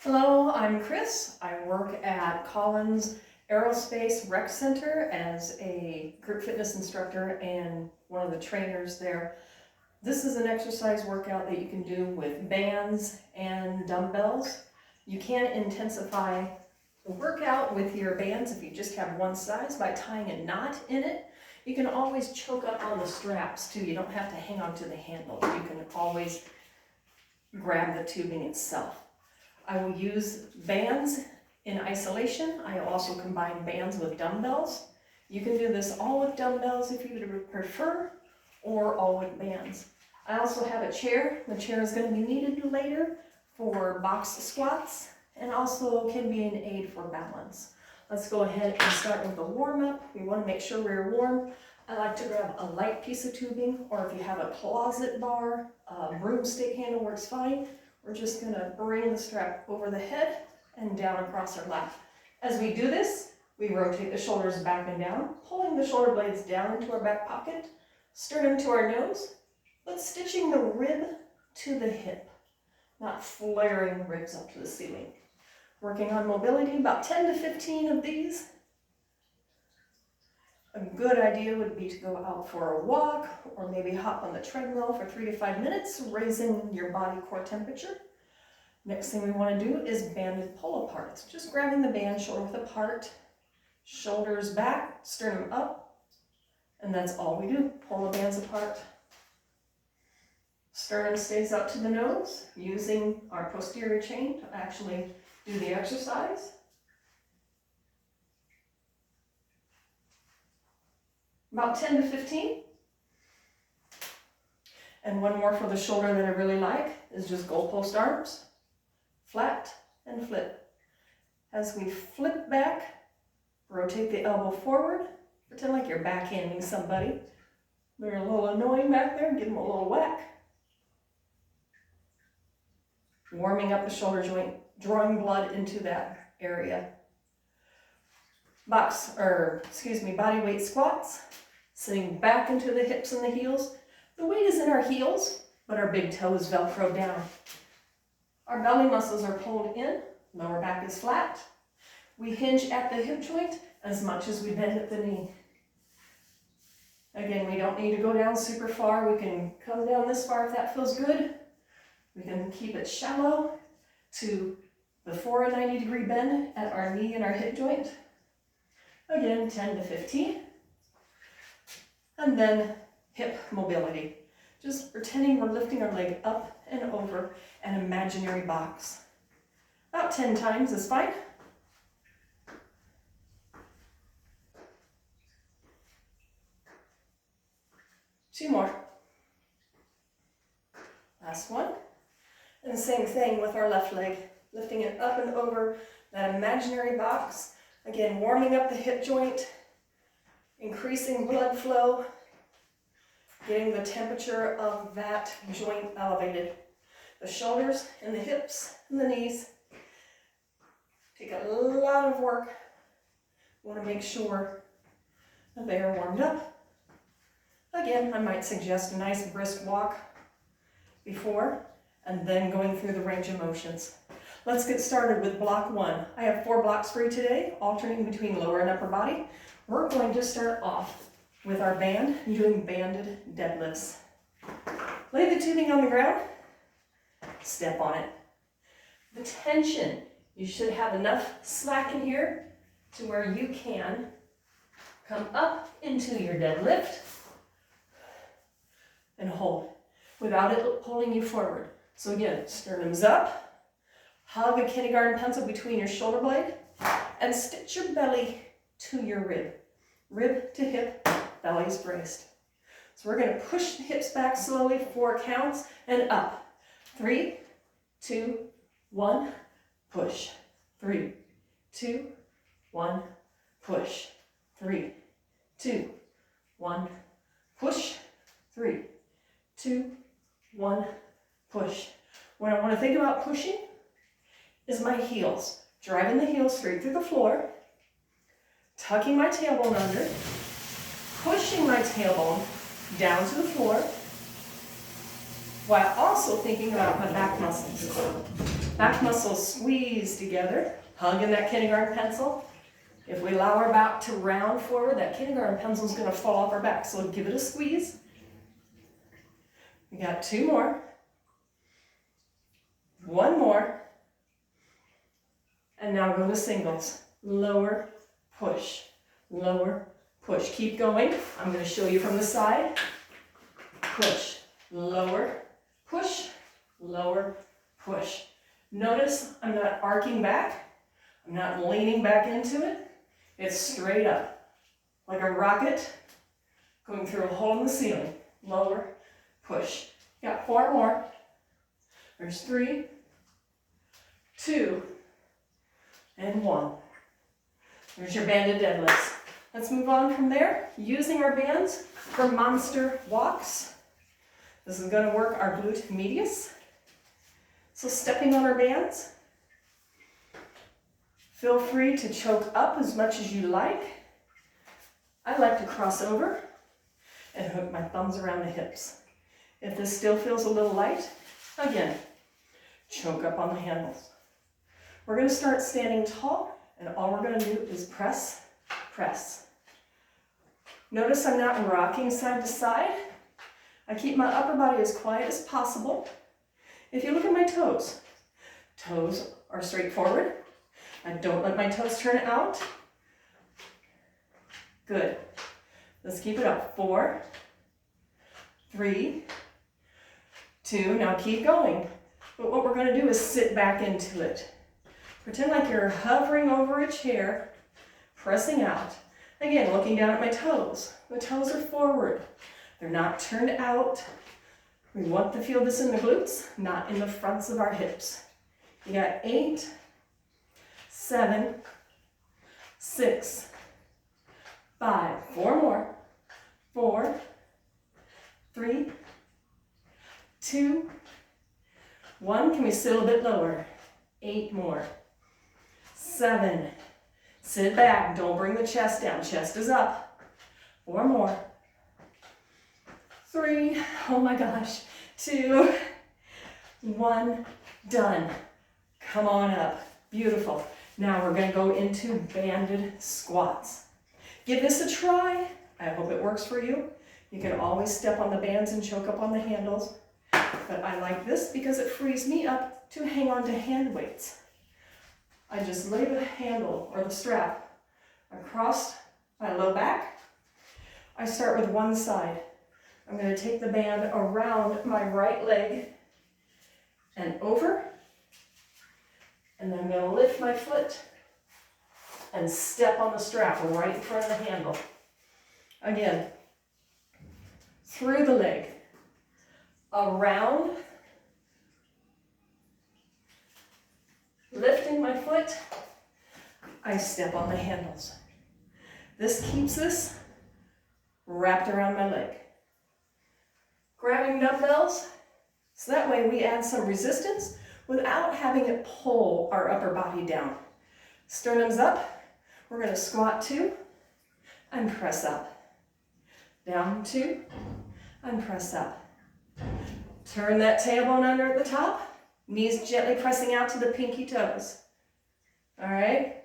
Hello, I'm Chris. I work at Collins Aerospace Rec Center as a group fitness instructor and one of the trainers there. This is an exercise workout that you can do with bands and dumbbells. You can intensify the workout with your bands if you just have one size by tying a knot in it. You can always choke up on the straps too. You don't have to hang on to the handle. You can always grab the tubing itself. I will use bands in isolation. I also combine bands with dumbbells. You can do this all with dumbbells if you would prefer, or all with bands. I also have a chair. The chair is going to be needed later for box squats and also can be an aid for balance. Let's go ahead and start with the warm-up. We want to make sure we're warm. I like to grab a light piece of tubing, or if you have a closet bar, a broomstick handle works fine. We're just going to bring the strap over the head and down across our lap. As we do this, we rotate the shoulders back and down, pulling the shoulder blades down into our back pocket, sternum to our nose, but stitching the rib to the hip, not flaring the ribs up to the ceiling. Working on mobility, about 10 to 15 of these. A good idea would be to go out for a walk or maybe hop on the treadmill for 3 to 5 minutes, raising your body core temperature. Next thing we want to do is banded pull aparts. Just grabbing the band shoulder width apart, shoulders back, sternum up, and that's all we do. Pull the bands apart. Sternum stays up to the nose, using our posterior chain to actually do the exercise. About 10 to 15. And one more for the shoulder that I really like is just goalpost arms, flat and flip. As we flip back, rotate the elbow forward, pretend like you're backhanding somebody. They're a little annoying back there, give them a little whack. Warming up the shoulder joint, drawing blood into that area. Body weight squats. Sitting back into the hips and the heels. The weight is in our heels, but our big toe is Velcro down. Our belly muscles are pulled in, lower back is flat. We hinge at the hip joint as much as we bend at the knee. Again, we don't need to go down super far. We can come down this far if that feels good. We can keep it shallow to before a 90-degree bend at our knee and our hip joint. Again, 10 to 15. And then hip mobility. Just pretending we're lifting our leg up and over an imaginary box. About 10 times is fine. Two more. Last one. And the same thing with our left leg. Lifting it up and over that imaginary box. Again, warming up the hip joint. Increasing blood flow, getting the temperature of that joint elevated. The shoulders and the hips and the knees take a lot of work. We want to make sure that they are warmed up. Again, I might suggest a nice brisk walk before and then going through the range of motions. Let's get started with block 1. I have 4 blocks for you today, alternating between lower and upper body. We're going to start off with our band, doing banded deadlifts. Lay the tubing on the ground, step on it. The tension, you should have enough slack in here to where you can come up into your deadlift and hold without it pulling you forward. So again, sternum's up, hug a kindergarten pencil between your shoulder blade, and stitch your belly to your rib. Rib to hip, belly is braced. So we're going to push the hips back slowly, 4 counts, and up. 3, 2, 1, push. 3, 2, 1, push. 3, 2, 1, push. 3, 2, 1, push. What I want to think about pushing is my heels. Driving the heels straight through the floor, tucking my tailbone under, pushing my tailbone down to the floor, while also thinking about my back muscles. Back muscles squeeze together, hugging that kindergarten pencil. If we allow our back to round forward, that kindergarten pencil is going to fall off our back. So give it a squeeze. We got 2 more. 1 more. And now go to singles. Lower, push, lower, push. Keep going. I'm going to show you from the side. Push, lower, push, lower, push. Notice I'm not arcing back. I'm not leaning back into it. It's straight up, like a rocket going through a hole in the ceiling. Lower, push. Got 4 more. There's 3, 2, and 1. There's your banded deadlifts. Let's move on from there, using our bands for monster walks. This is going to work our glute medius. So stepping on our bands. Feel free to choke up as much as you like. I like to cross over and hook my thumbs around the hips. If this still feels a little light, again, choke up on the handles. We're going to start standing tall, and all we're going to do is press, press. Notice I'm not rocking side to side. I keep my upper body as quiet as possible. If you look at my toes, toes are straight forward. I don't let my toes turn out. Good. Let's keep it up. 4, 3, 2. Now keep going. But what we're going to do is sit back into it. Pretend like you're hovering over a chair, pressing out. Again, looking down at my toes. The toes are forward. They're not turned out. We want to feel this in the glutes, not in the fronts of our hips. You got 8, 7, 6, 5, 4 more, 4, 3, 2, 1. Can we sit a little bit lower? 8 more, 7, sit back, don't bring the chest down, chest is up, 4 more, 3, oh my gosh, 2, 1, done. Come on up, beautiful. Now we're going to go into banded squats. Give this a try. I hope it works for you. You can always step on the bands and choke up on the handles, but I like this because it frees me up to hang on to hand weights. I just lay the handle or the strap across my low back. I start with one side. I'm going to take the band around my right leg and over, and then I'm going to lift my foot and step on the strap right in front of the handle. Again, through the leg, around, lifting my foot, I step on the handles. This keeps this wrapped around my leg. Grabbing dumbbells, so that way we add some resistance without having it pull our upper body down. Sternum's up, we're going to squat 2 and press up. Down 2 and press up. Turn that tailbone under at the top, knees gently pressing out to the pinky toes. All right?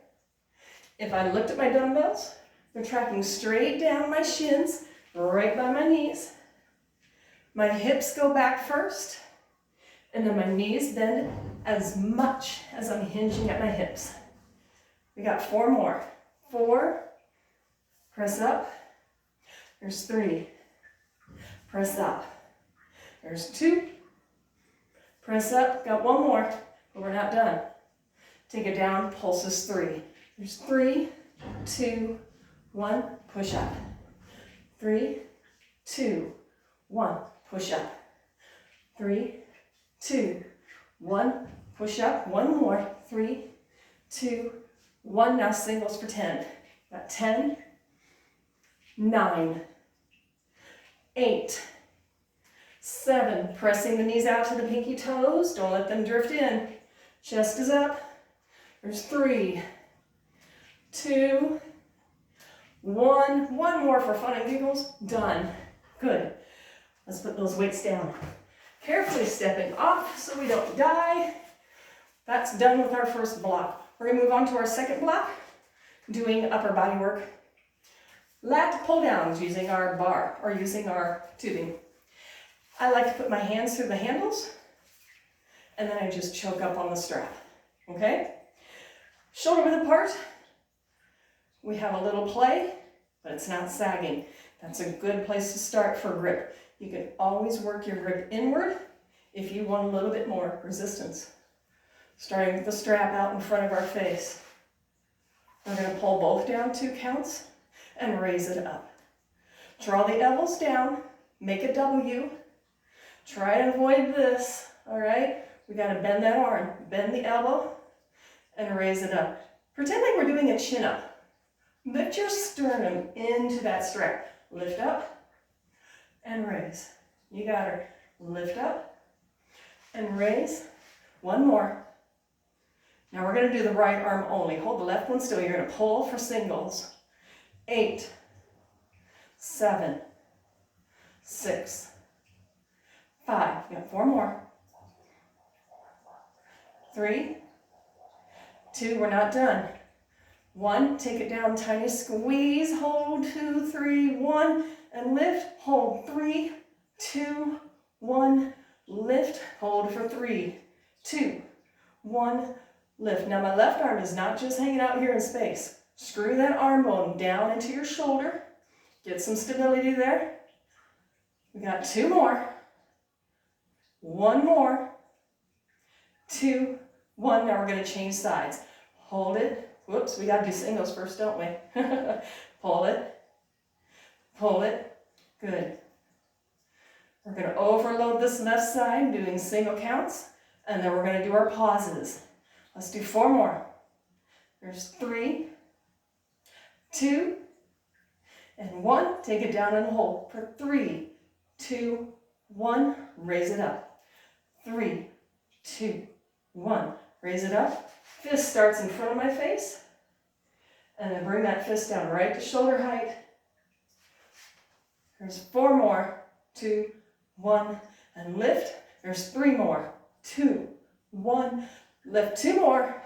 If I looked at my dumbbells, they're tracking straight down my shins, right by my knees. My hips go back first, and then my knees bend as much as I'm hinging at my hips. We got 4 more. 4, press up. There's 3, press up. There's 2, press up. Got 1 more, but we're not done. Take it down, pulses 3. There's 3, 2, 1, push up. 3, 2, 1, push up. 3, 2, 1, push up. 1 more. 3, 2, 1. Now singles for 10. Got 10, 9, 8, 7. Pressing the knees out to the pinky toes. Don't let them drift in. Chest is up. There's 3, 2, 1. 1 more for fun and giggles. Done. Good. Let's put those weights down. Carefully stepping off so we don't die. That's done with our first block. We're gonna move on to our second block, doing upper body work. Lat pull downs using our bar or using our tubing. I like to put my hands through the handles and then I just choke up on the strap, okay? Shoulder width apart. We have a little play, but it's not sagging. That's a good place to start for grip. You can always work your grip inward if you want a little bit more resistance. Starting with the strap out in front of our face. We're going to pull both down 2 counts and raise it up. Draw the elbows down, make a W. Try to avoid this, all right? We got to bend that arm, bend the elbow, and raise it up. Pretend like we're doing a chin-up. Lift your sternum into that strap. Lift up and raise. You got her. Lift up and raise. One more. Now we're going to do the right arm only. Hold the left one still. You're going to pull for singles. 8, 7, 6, 5. We got 4 more. 3, 2. We're not done. 1, take it down, tiny squeeze, hold, 2, 3, 1, and lift, hold, 3, 2, 1, lift, hold for 3, 2, 1, lift. Now my left arm is not just hanging out here in space. Screw that arm bone down into your shoulder, get some stability there. We got 2 more, 1 more, 2, 1. Now we're going to change sides. Hold it. Whoops, we got to do singles first, don't we? Pull it. Pull it. Good. We're going to overload this left side, doing single counts, and then we're going to do our pauses. Let's do 4 more. There's 3, 2, and 1. Take it down and hold for 3, 2, 1. Raise it up. 3, 2, 1. Raise it up. Fist starts in front of my face, and then bring that fist down right to shoulder height. There's 4 more, 2, 1, and lift. There's 3 more, 2, 1, lift. 2 more.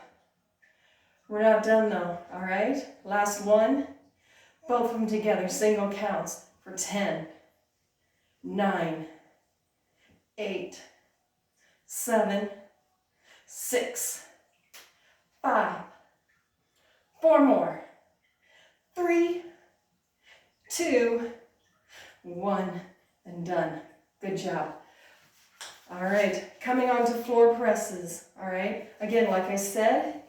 We're not done though, all right? Last one, both of them together, single counts for 10, 9, 8, 7, 6, 5, 4 more, 3, 2, 1, and done. Good job. All right, coming on to floor presses. All right, again, like I said,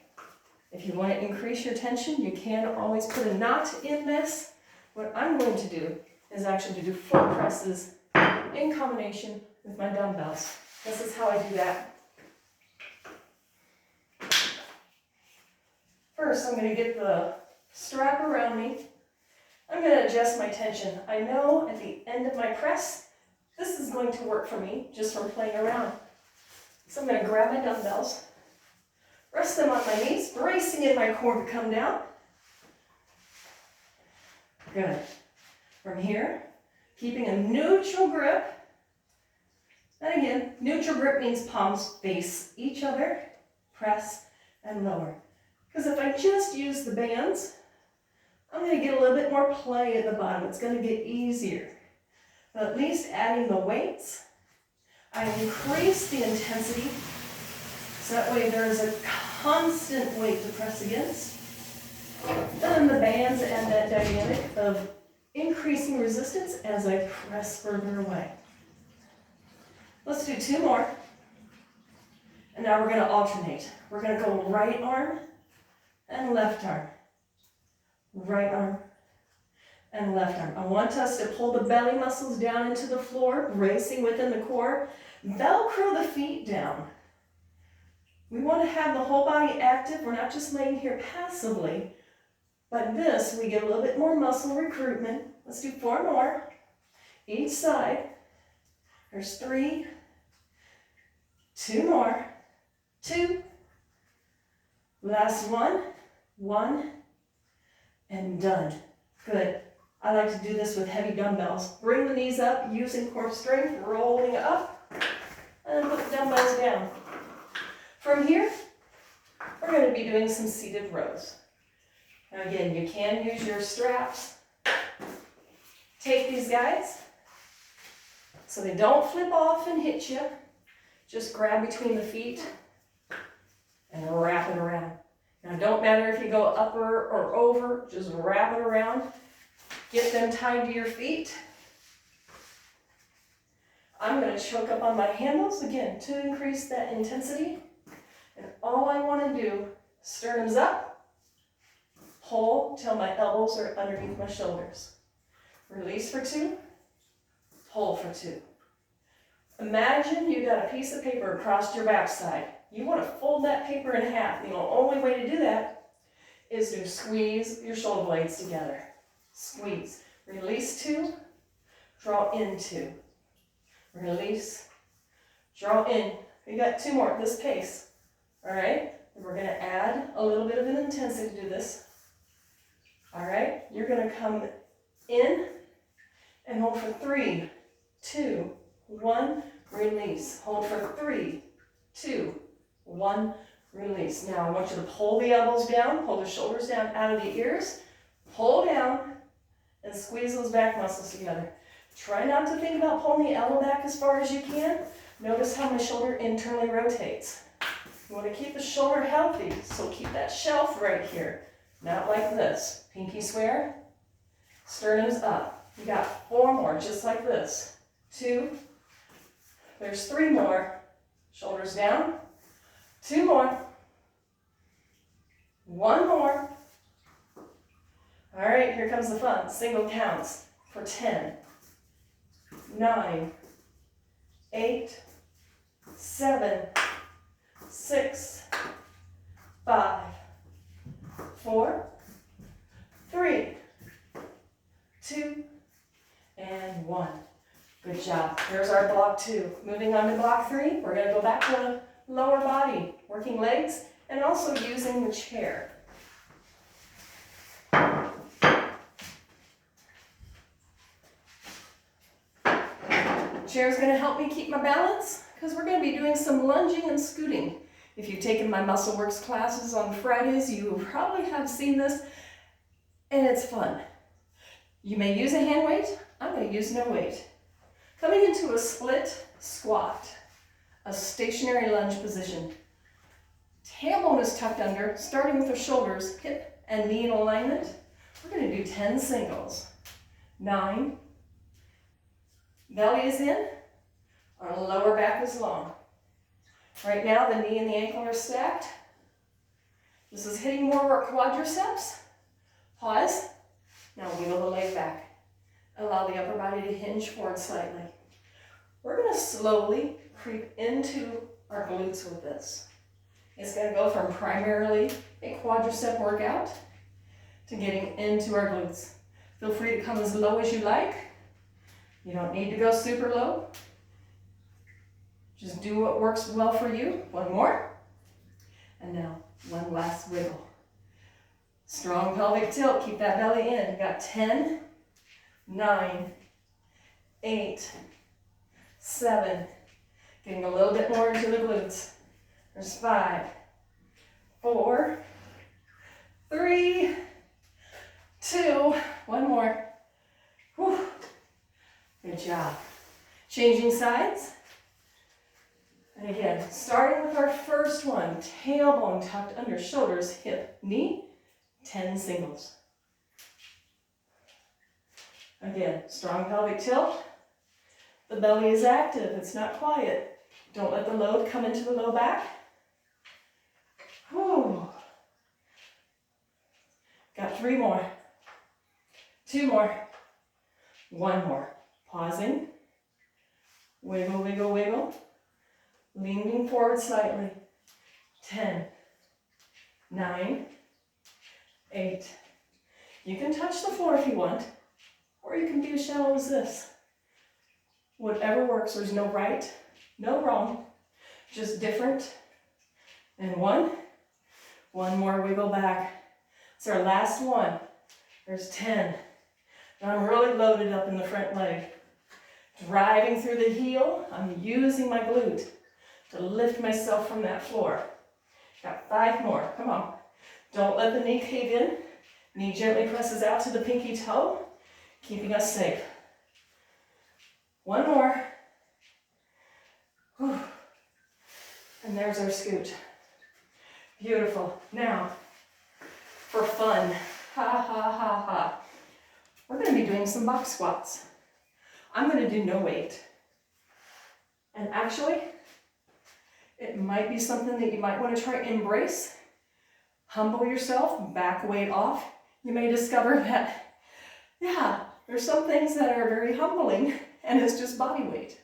if you want to increase your tension, you can always put a knot in this. What I'm going to do is actually to do floor presses in combination with my dumbbells. This is how I do that. First, I'm going to get the strap around me. I'm going to adjust my tension. I know at the end of my press, this is going to work for me just from playing around. So I'm going to grab my dumbbells, rest them on my knees, bracing in my core to come down. Good. From here, keeping a neutral grip. And again, neutral grip means palms face each other, press and lower. Because if I just use the bands, I'm going to get a little bit more play at the bottom. It's going to get easier. But at least adding the weights, I increase the intensity, so that way there is a constant weight to press against. And then the bands add that dynamic of increasing resistance as I press further away. Let's do 2 more. And now we're going to alternate. We're going to go right arm and left arm. Right arm and left arm. I want us to pull the belly muscles down into the floor, bracing within the core. Velcro the feet down. We want to have the whole body active. We're not just laying here passively. But this, we get a little bit more muscle recruitment. Let's do 4 more. Each side. There's 3. 2 more. 2. Last one. 1. And done. Good. I like to do this with heavy dumbbells. Bring the knees up, using core strength, rolling up, and put the dumbbells down. From here, we're going to be doing some seated rows. Now again, you can use your straps. Take these guys so they don't flip off and hit you. Just grab between the feet and wrap it around. Now, don't matter if you go upper or over, just wrap it around. Get them tied to your feet. I'm going to choke up on my handles again to increase that intensity. And all I want to do, sternums up, pull till my elbows are underneath my shoulders. Release for 2, pull for 2. Imagine you got a piece of paper across your backside. You want to fold that paper in half. The only way to do that is to squeeze your shoulder blades together. Squeeze. Release 2, draw in 2. Release, draw in. We got 2 more at this pace. All right? And we're going to add a little bit of an intensity to this. All right? You're going to come in and hold for 3, 2, 1, release. Hold for 3, 2, 1, release. Now I want you to pull the elbows down, pull the shoulders down out of the ears, pull down, and squeeze those back muscles together. Try not to think about pulling the elbow back as far as you can. Notice how my shoulder internally rotates. You want to keep the shoulder healthy, so keep that shelf right here. Not like this. Pinky square, sternums up. You got 4 more, just like this. 2, there's 3 more. Shoulders down. 2 more. 1 more. All right, here comes the fun. Single counts for 10, 9, 8, 7, 6, 5, 4, 3, 2, and 1. Good job. There's our block 2. Moving on to block 3, we're going to go back to lower body, working legs, and also using the chair. Chair is going to help me keep my balance because we're going to be doing some lunging and scooting. If you've taken my Muscle Works classes on Fridays, you probably have seen this, and it's fun. You may use a hand weight. I'm going to use no weight. Coming into a split squat, a stationary lunge position. Tailbone is tucked under, starting with the shoulders, hip and knee in alignment. We're going to do 10 singles. 9. Belly is in, our lower back is long. Right now, the knee and the ankle are stacked. This is hitting more of our quadriceps. Pause. Now wiggle the leg back. Allow the upper body to hinge forward slightly. We're going to slowly creep into our glutes with this. It's going to go from primarily a quadricep workout to getting into our glutes. Feel free to come as low as you like. You don't need to go super low. Just do what works well for you. 1 more. And now, 1 last wiggle. Strong pelvic tilt. Keep that belly in. You got 10, 9, 8, 7. Getting a little bit more into the glutes. There's 5, 4, 3, 2. 1 more. Whew. Good job. Changing sides. And again, starting with our first one, tailbone tucked under, shoulders, hip, knee, 10 singles. Again, strong pelvic tilt. The belly is active, it's not quiet. Don't let the load come into the low back. Whew. Got 3 more. 2 more. 1 more. Pausing. Wiggle, wiggle, wiggle. Leaning forward slightly. 10, 9, 8. You can touch the floor if you want, or you can be as shallow as this. Whatever works. There's no right, no wrong, just different. And 1. 1 more wiggle back. It's our last one. There's 10. And I'm really loaded up in the front leg. Driving through the heel, I'm using my glute to lift myself from that floor. Got 5 more, come on. Don't let the knee cave in. Knee gently presses out to the pinky toe, keeping us safe. 1 more. Whew. And there's our scoot. Beautiful. Now, for fun, we're going to be doing some box squats. I'm going to do no weight. And actually, it might be something that you might want to try and embrace. Humble yourself, back weight off. You may discover that, yeah, there's some things that are very humbling, and it's just body weight.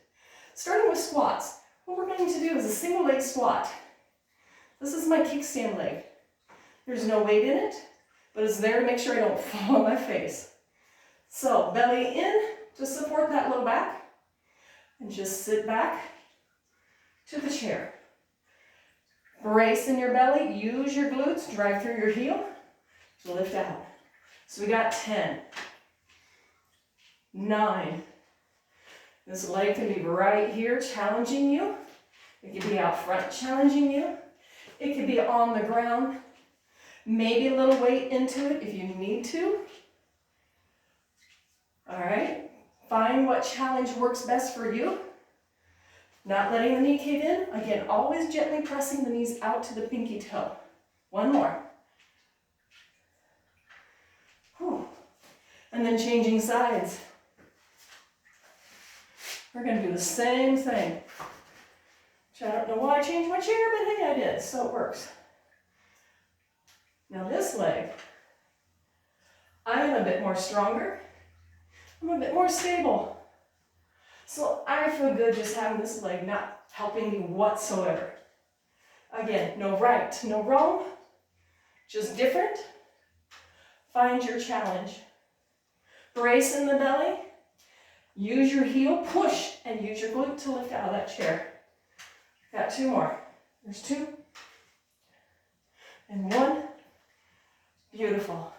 Starting with squats, what we're going to do is a single leg squat. This is my kickstand leg. There's no weight in it, but it's there to make sure I don't fall on my face. So belly in to support that low back, and just sit back to the chair. Brace in your belly, use your glutes, drive through your heel, lift out. So we got 10, 9. This leg can be right here challenging you. It could be out front challenging you. It could be on the ground. Maybe a little weight into it if you need to. All right, find what challenge works best for you. Not letting the knee cave in. Again, always gently pressing the knees out to the pinky toe. 1 more. Whew. And then changing sides. We're going to do the same thing. Which I don't know why I changed my chair, but hey, I did, so it works. Now this leg, I am a bit more stronger. I'm a bit more stable. So I feel good just having this leg not helping me whatsoever. Again, no right, no wrong, just different. Find your challenge. Brace in the belly. Use your heel, push, and use your glute to lift out of that chair. Got 2 more. There's 2. And 1. Beautiful.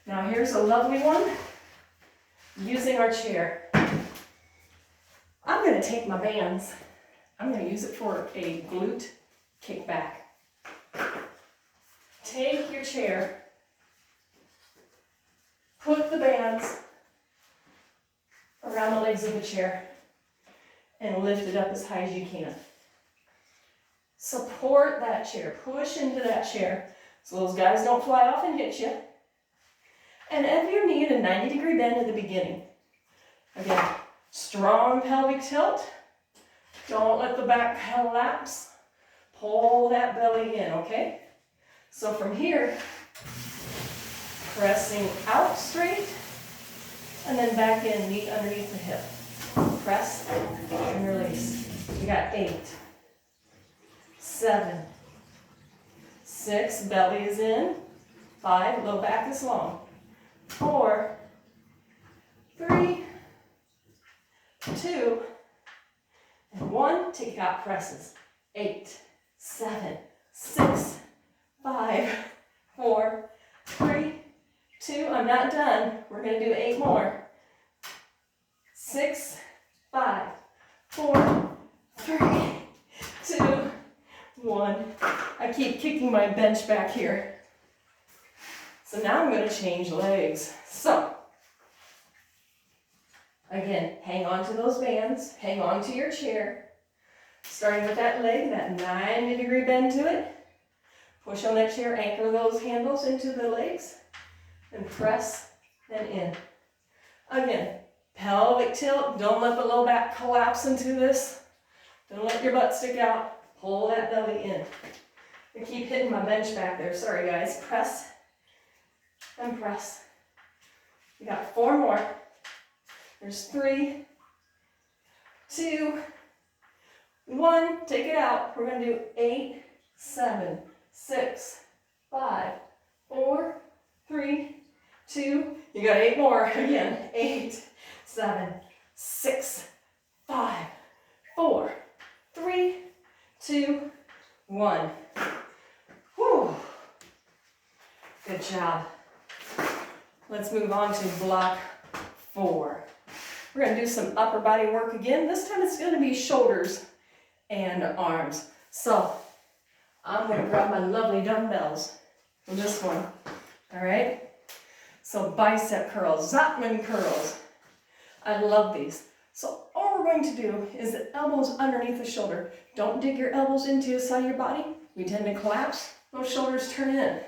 Now here's a lovely one. Using our chair. I'm going to take my bands. I'm going to use it for a glute kickback. Take your chair. Put the bands around the legs of the chair and lift it up as high as you can. Support that chair. Push into that chair so those guys don't fly off and hit you. And end your knee at a 90-degree bend at the beginning. Again, strong pelvic tilt. Don't let the back collapse. Pull that belly in, okay? So from here, pressing out straight, and then back in, knee underneath the hip. Press and release. You got 8, 7, 6, belly is in. 5, low back is long. 4, 3, 2, and 1. Take out presses. 8, 7, 6, 5, 4, 3, 2. I'm not done. We're going to do 8 more. 6, 5, 4, 3, 2, 1. I keep kicking my bench back here. So now I'm going to change legs. So, again, hang on to those bands. Hang on to your chair. Starting with that leg, that 90-degree bend to it. Push on that chair, anchor those handles into the legs, and press and in. Again, pelvic tilt. Don't let the low back collapse into this. Don't let your butt stick out. Pull that belly in. I keep hitting my bench back there. Sorry, guys. Press and press. You got 4 more. There's 3, 2, 1. Take it out. We're going to do 8, 7, 6, 5, 4, 3, 2. You got 8 more. Again, 8, 7, 6, 5, 4, 3, 2, 1. Whew. Good job. Let's move on to block 4. We're going to do some upper body work again. This time it's going to be shoulders and arms. So I'm gonna grab my lovely dumbbells for this one, all right? So bicep curls, Zotman curls. I love these. So all we're going to do is the elbows underneath the shoulder. Don't dig your elbows into the side of your body. We tend to collapse, those shoulders turn in.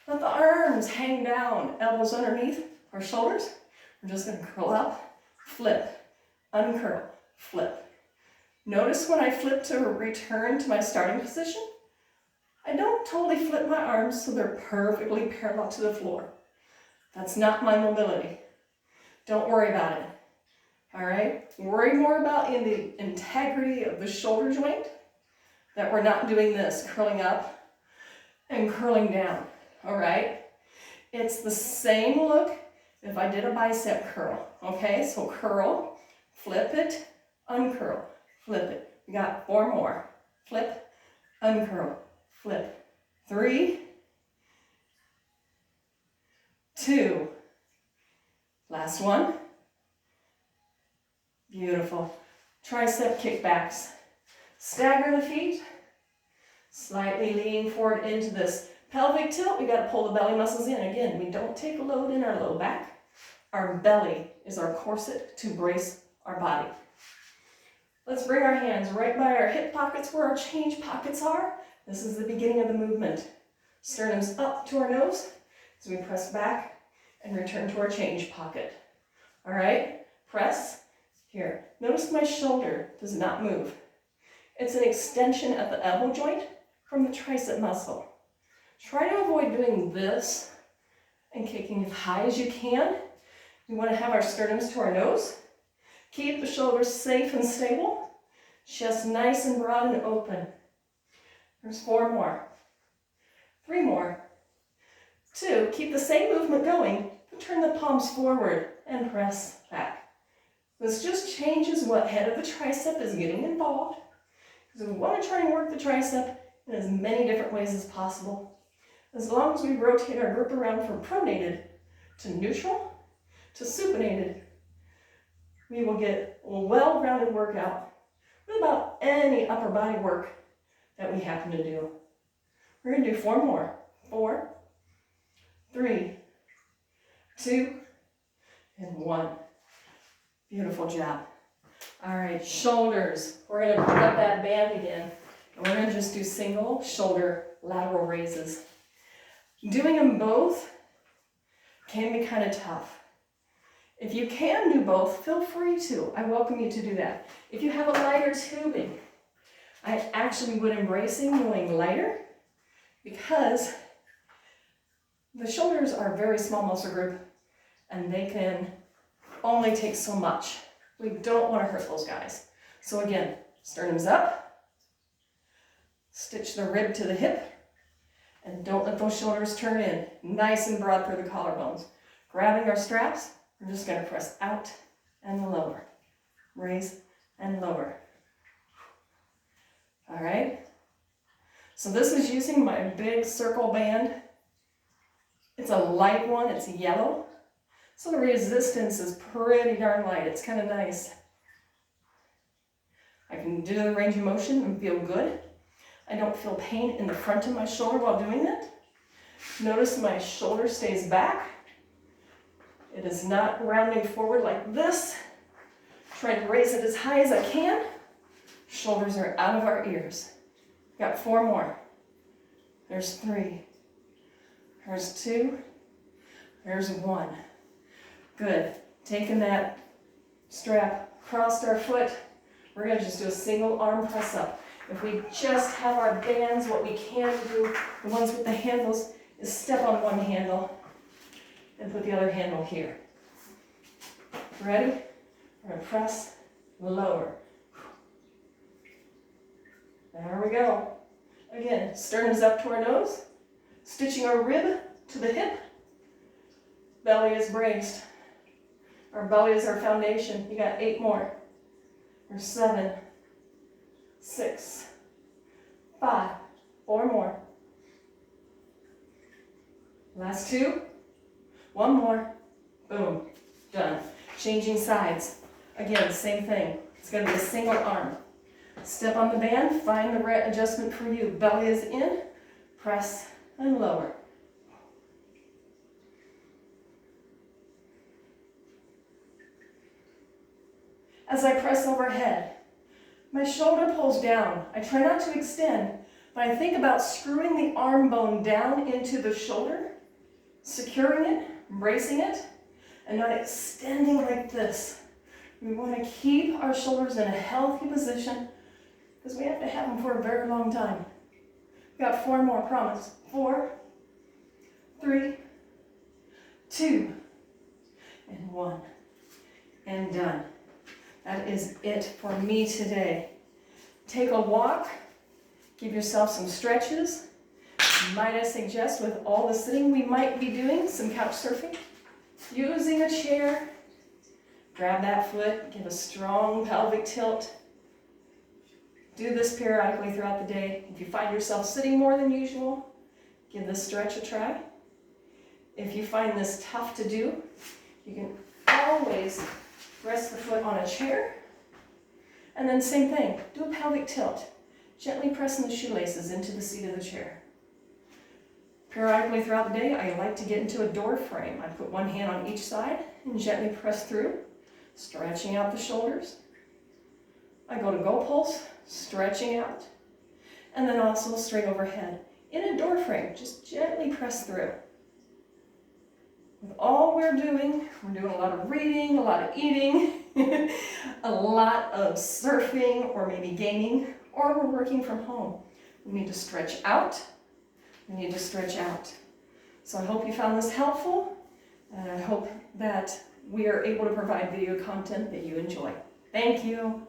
Let the arms hang down, elbows underneath our shoulders. We're just gonna curl up, flip, uncurl, flip. Notice when I flip to return to my starting position, I don't totally flip my arms so they're perfectly parallel to the floor. That's not my mobility. Don't worry about it. All right? Worry more about in the integrity of the shoulder joint, that we're not doing this, curling up and curling down. All right? It's the same look if I did a bicep curl. Okay? So curl, flip it, uncurl, flip it. We got 4 more. Flip, uncurl, flip. 3, 2, last one. Beautiful. Tricep kickbacks. Stagger the feet, slightly leaning forward into this pelvic tilt. We got to pull the belly muscles in. Again, we don't take a load in our low back. Our belly is our corset to brace our body. Let's bring our hands right by our hip pockets where our change pockets are. This is the beginning of the movement. Sternums up to our nose as we press back and return to our change pocket. All right, press. Here, notice my shoulder does not move. It's an extension at the elbow joint from the tricep muscle. Try to avoid doing this and kicking as high as you can. We want to have our sternums to our nose. Keep the shoulders safe and stable. Chest nice and broad and open. There's 4 more. 3 more. 2, keep the same movement going, but turn the palms forward and press back. This just changes what head of the tricep is getting involved, because we want to try and work the tricep in as many different ways as possible. As long as we rotate our grip around from pronated to neutral to supinated, we will get a well-rounded workout with about any upper body work that we happen to do. We're going to do 4 more. 4, 3, 2, and 1. Beautiful job. All right, shoulders. We're going to pick up that band again, and we're going to just do single shoulder lateral raises. Doing them both can be kind of tough. If you can do both, feel free to. I welcome you to do that. If you have a lighter tubing, I actually would embrace going lighter, because the shoulders are a very small muscle group and they can only take so much. We don't want to hurt those guys. So again, sternums up, stitch the rib to the hip, and don't let those shoulders turn in. Nice and broad through the collarbones. Grabbing our straps, we're just going to press out and lower. Raise and lower. All right? So this is using my big circle band. It's a light one, it's yellow. So the resistance is pretty darn light. It's kind of nice. I can do the range of motion and feel good. I don't feel pain in the front of my shoulder while doing it. Notice my shoulder stays back. It is not rounding forward like this. Try to raise it as high as I can. Shoulders are out of our ears. Got 4 more. There's 3. There's 2. There's 1. Good. Taking that strap across our foot, we're going to just do a single arm press up. If we just have our bands, what we can do, the ones with the handles, is step on one handle and put the other handle here. Ready? We're going to press, lower. There we go. Again, sternums up to our nose, stitching our rib to the hip. Belly is braced. Our belly is our foundation. You got 8 more. There's 7, 6, 5, 4 more. Last 2. 1 more. Boom. Done. Changing sides. Again, same thing. It's going to be a single arm. Step on the band, find the right adjustment for you. Belly is in, press and lower. As I press overhead, my shoulder pulls down. I try not to extend, but I think about screwing the arm bone down into the shoulder, securing it, bracing it, and not extending like this. We want to keep our shoulders in a healthy position because we have to have them for a very long time. We've got 4 more, promise. 4, 3, 2, and 1, and done. That is it for me today. Take a walk, give yourself some stretches. Might I suggest, with all the sitting we might be doing, some couch surfing, using a chair. Grab that foot, give a strong pelvic tilt. Do this periodically throughout the day. If you find yourself sitting more than usual, give this stretch a try. If you find this tough to do, you can always rest the foot on a chair. And then same thing, do a pelvic tilt. Gently pressing the shoelaces into the seat of the chair. Periodically throughout the day, I like to get into a door frame. I put one hand on each side and gently press through, stretching out the shoulders. I go to goal pulse, stretching out, and then also straight overhead. In a door frame, just gently press through. With all we're doing a lot of reading, a lot of eating, a lot of surfing or maybe gaming, or we're working from home. We need to stretch out. We need to stretch out. So I hope you found this helpful, and I hope that we are able to provide video content that you enjoy. Thank you.